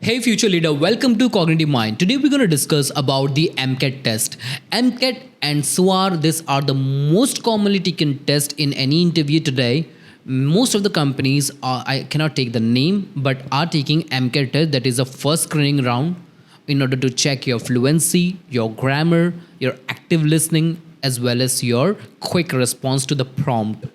Hey future leader, welcome to Cognitive Mind. Today we're going to discuss about the AMCAT test. AMCAT and SVAR, these are the most commonly taken test in any interview today. Most of the companies are, I cannot take the name, but are taking AMCAT test, that is a first screening round, in order to check your fluency, your grammar, your active listening, as well as your quick response to the prompt.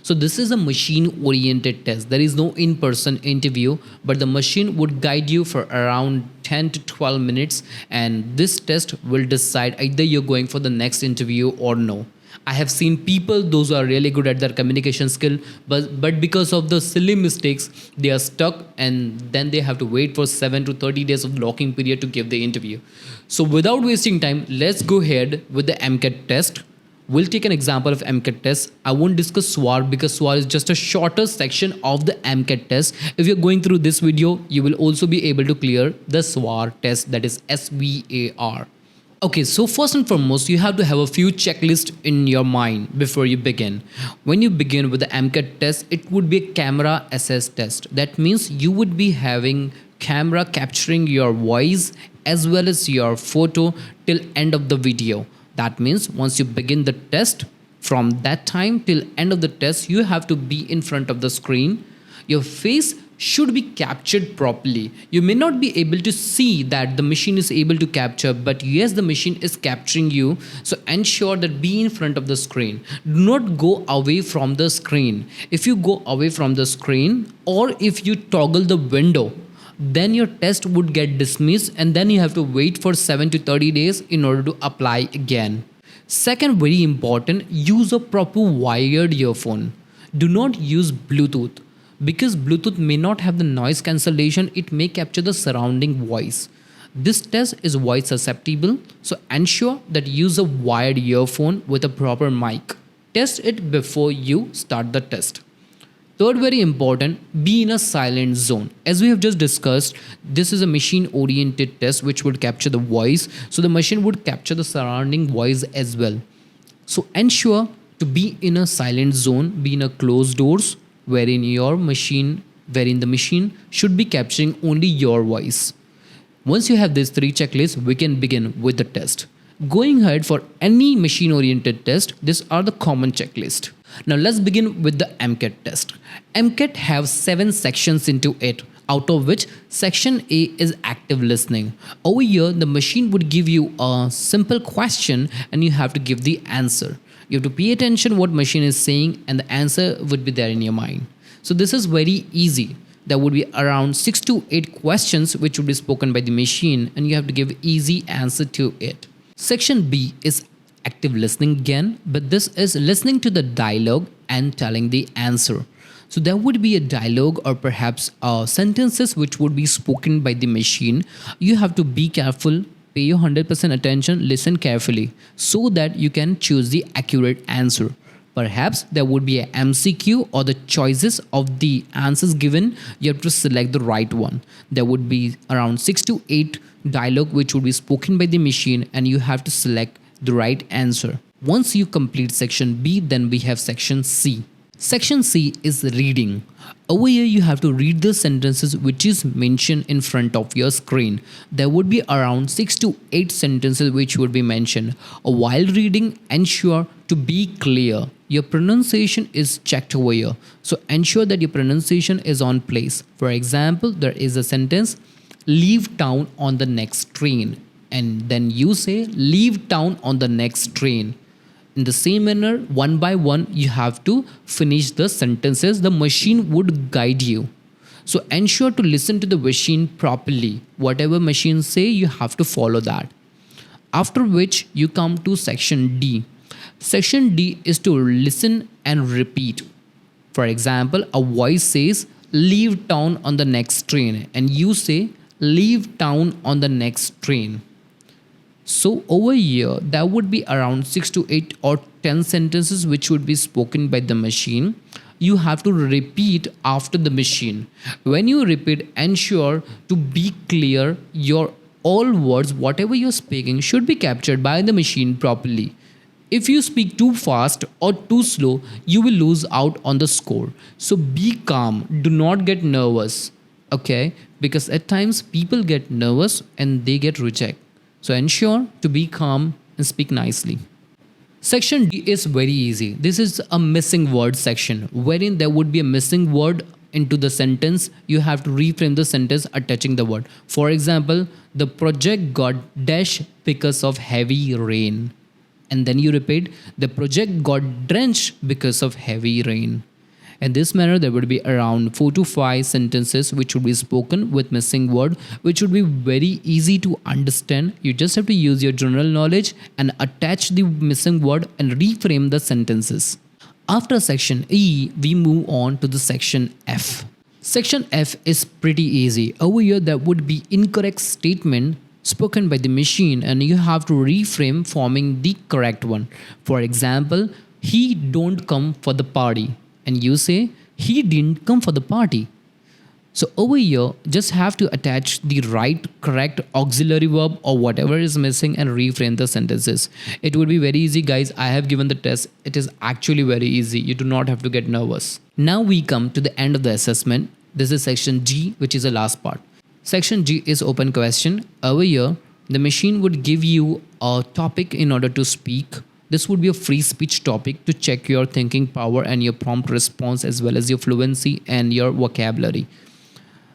So this is a machine oriented test. There is no in-person interview, but the machine would guide you for around 10 to 12 minutes, and this test will decide either you're going for the next interview or no. I have seen people, those who are really good at their communication skill, but because of the silly mistakes, they are stuck and then they have to wait for 7 to 30 days of locking period to give the interview. So without wasting time, let's go ahead with the MCAT test. We'll take an example of MCAT test. I won't discuss SVAR because SVAR is just a shorter section of the MCAT test. If you're going through this video, you will also be able to clear the SVAR test, that is SVAR. Okay, so first and foremost, you have to have a few checklists in your mind before you begin. When you begin with the MCAT test, it would be a camera assess test. That means you would be having camera capturing your voice as well as your photo till end of the video. That means once you begin the test, from that time till end of the test, you have to be in front of the screen. Your face should be captured properly. You may not be able to see that the machine is able to capture, but yes, the machine is capturing you. So ensure that be in front of the screen. Do not go away from the screen. If you go away from the screen or if you toggle the window, then your test would get dismissed and then you have to wait for 7 to 30 days in order to apply again. Second, very important, use a proper wired earphone. Do not use Bluetooth because Bluetooth may not have the noise cancellation, it may capture the surrounding voice. This test is voice susceptible, so ensure that you use a wired earphone with a proper mic. Test it before you start the test. Third, very important, be in a silent zone. As we have just discussed, this is a machine oriented test which would capture the voice. So the machine would capture the surrounding voice as well. So ensure to be in a silent zone, be in a closed doors wherein the machine should be capturing only your voice. Once you have these three checklists, we can begin with the test. Going ahead for any machine oriented test, these are the common checklist. Now let's begin with the MCAT test. MCAT have 7 sections into it, out of which section A is active listening. Over here, the machine would give you a simple question and you have to give the answer. You have to pay attention what machine is saying and the answer would be there in your mind. So this is very easy. There would be around 6 to 8 questions which would be spoken by the machine and you have to give easy answer to it. Section B is active listening again, but this is listening to the dialogue and telling the answer. So there would be a dialogue or perhaps sentences which would be spoken by the machine. You have to be careful, pay your 100% attention, listen carefully so that you can choose the accurate answer. Perhaps there would be a MCQ or the choices of the answers given. You have to select the right one. There would be around 6 to 8 dialogue which would be spoken by the machine and you have to select the right answer. Once you complete section B, then we have section C. Section C is reading. Over here you have to read the sentences which is mentioned in front of your screen. There would be around 6 to 8 sentences which would be mentioned. While reading, ensure to be clear. Your pronunciation is checked over here. So ensure that your pronunciation is on place. For example, there is a sentence, leave town on the next train. And then you say leave town on the next train. In the same manner, one by one, you have to finish the sentences. The machine would guide you. So ensure to listen to the machine properly. Whatever machine say, you have to follow that. After which you come to section D. Section D is to listen and repeat. For example, a voice says leave town on the next train and you say leave town on the next train. So over here, there would be around 6 to 8 or 10 sentences which would be spoken by the machine. You have to repeat after the machine. When you repeat, ensure to be clear. Your all words, whatever you're speaking, should be captured by the machine properly. If you speak too fast or too slow, you will lose out on the score. So be calm. Do not get nervous. Okay, because at times people get nervous and they get reject. So ensure to be calm and speak nicely. Section D is very easy. This is a missing word section wherein there would be a missing word into the sentence. You have to reframe the sentence attaching the word. For example, the project got dash because of heavy rain. And then you repeat, the project got drenched because of heavy rain. In this manner, there would be around 4 to 5 sentences which would be spoken with missing word, which would be very easy to understand. You just have to use your general knowledge and attach the missing word and reframe the sentences. After section E, we move on to the section F. Section F is pretty easy. Over here, there would be incorrect statement spoken by the machine and you have to reframe forming the correct one. For example, he don't come for the party. And you say, he didn't come for the party. So over here, just have to attach the right, correct auxiliary verb or whatever is missing and reframe the sentences. It would be very easy, guys. I have given the test. It is actually very easy. You do not have to get nervous. Now we come to the end of the assessment. This is section G, which is the last part. Section G is open question. Over here, the machine would give you a topic in order to speak. This would be a free speech topic to check your thinking power and your prompt response as well as your fluency and your vocabulary.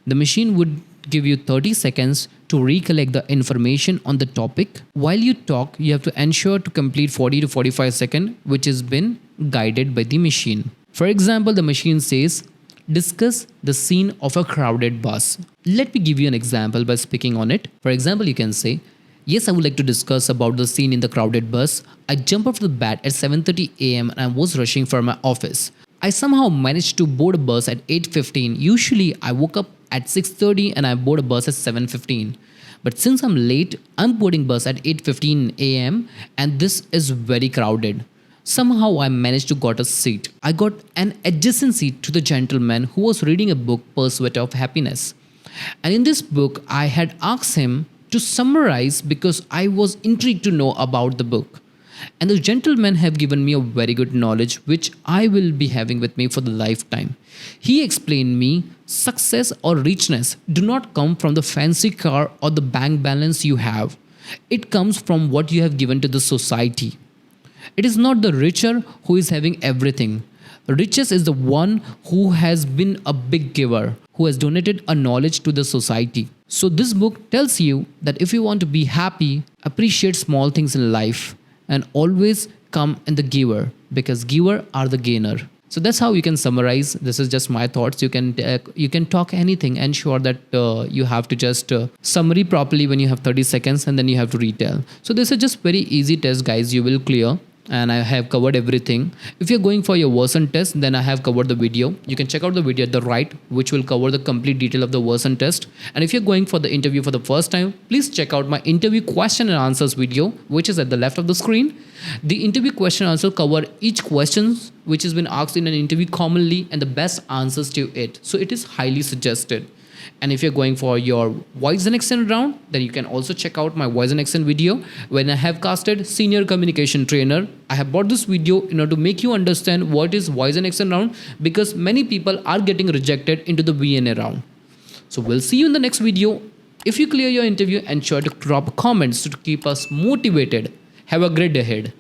The machine would give you 30 seconds to recollect the information on the topic. While you talk, you have to ensure to complete 40 to 45 seconds, which has been guided by the machine. For example, the machine says, discuss the scene of a crowded bus. Let me give you an example by speaking on it. For example, you can say, yes, I would like to discuss about the scene in the crowded bus. I jumped off the bed at 7:30 a.m. and I was rushing for my office. I somehow managed to board a bus at 8:15. Usually, I woke up at 6:30 and I board a bus at 7:15. But since I'm late, I'm boarding bus at 8:15 a.m. and this is very crowded. Somehow I managed to got a seat. I got an adjacent seat to the gentleman who was reading a book, Pursuit of Happiness. And in this book, I had asked him to summarize because I was intrigued to know about the book. And the gentleman have given me a very good knowledge which I will be having with me for the lifetime. He explained me success or richness do not come from the fancy car or the bank balance you have. It comes from what you have given to the society. It is not the richer who is having everything. Richest is the one who has been a big giver, who has donated a knowledge to the society. So this book tells you that if you want to be happy, appreciate small things in life and always come in the giver because giver are the gainer. So that's how you can summarize. This is just my thoughts. You can talk anything. Ensure that you have to just summary properly when you have 30 seconds and then you have to retell. So this is just very easy test, guys. You will clear. And I have covered everything. If you're going for your version test, then I have covered the video. You can check out the video at the right, which will cover the complete detail of the version test. And if you're going for the interview for the first time, please check out my interview question and answers video, which is at the left of the screen. The interview question and answer cover each question which has been asked in an interview commonly and the best answers to it. So it is highly suggested. And if you're going for your voice and accent round, then you can also check out my voice and accent video when I have casted senior communication trainer. I have brought this video in order to make you understand what is voice and accent round because many people are getting rejected into the VNA round. So we'll see you in the next video. If you clear your interview, ensure to drop comments to keep us motivated. Have a great day ahead.